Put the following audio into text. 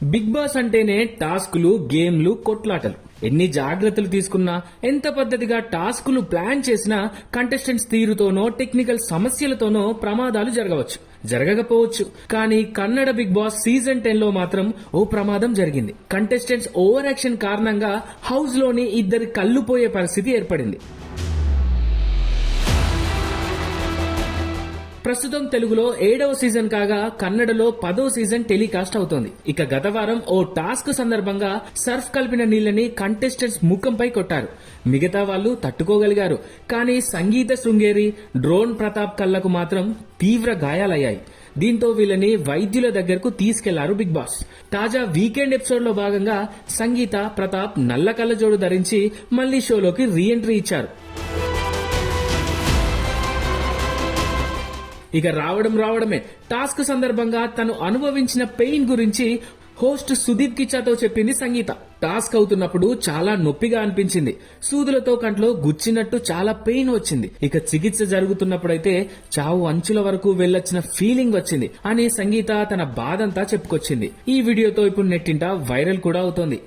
Big boss అంటేనే టాస్కులు, గేమ్లు, కొట్లాటలు. ఎన్ని జాగ్రత్తలు తీసుకున్నా, ఎంత పద్ధతిగా టాస్కులు ప్లాన్ చేసినా కంటెస్టెంట్స్ తీరుతోనో, టెక్నికల్ సమస్యలతోనో ప్రమాదాలు జరగవచ్చు, జరగకపోవచ్చు. కానీ కన్నడ బిగ్ బాస్ సీజన్ 10 లో మాత్రం ఓ ప్రమాదం జరిగింది. కంటెస్టెంట్స్ ఓవర్ యాక్షన్ కారణంగా హౌస్ లోని ఇద్దరి కళ్ళు పోయే పరిస్థితి ఏర్పడింది. ప్రస్తుతం తెలుగులో 7వ సీజన్ కాగా కన్నడలో 10వ సీజన్ టెలికాస్ట్ అవుతోంది. ఇక గత వారం ఓ టాస్క్ సందర్భంగా సర్ఫ్ కలిపిన నీళ్లని కంటెస్టెంట్స్ ముఖంపై కొట్టారు. మిగతా వాళ్ళు తట్టుకోగలిగారు. కానీ సంగీత శృంగేరి, డ్రోన్ ప్రతాప్ కళ్లకు మాత్రం తీవ్ర గాయాలయ్యాయి. దీంతో వీళ్ళని వైద్యుల దగ్గరకు తీసుకెళ్లారు బిగ్ బాస్. తాజా వీకెండ్ ఎపిసోడ్ లో భాగంగా సంగీత, ప్రతాప్ నల్ల కళ్లజోడు ధరించి మళ్లీ షోలోకి రీ ఎంట్రీ ఇచ్చారు. ఇక రావడమే టాస్క్ సందర్భంగా తను అనుభవించిన పెయిన్ గురించి హోస్ట్ సుదీప్ కిచ్చాతో చెప్పింది సంగీత. టాస్క్ అవుతున్నప్పుడు చాలా నొప్పిగా అనిపించింది. సూదులతో కంట్లో గుచ్చినట్టు చాలా పెయిన్ వచ్చింది. ఇక చికిత్స జరుగుతున్నప్పుడైతే చావు అంచుల వరకు వెళ్లొచ్చిన ఫీలింగ్ వచ్చింది అని సంగీత తన బాధంతా చెప్పుకొచ్చింది. ఈ వీడియోతో ఇప్పుడు నెట్టింట వైరల్ కూడా అవుతోంది.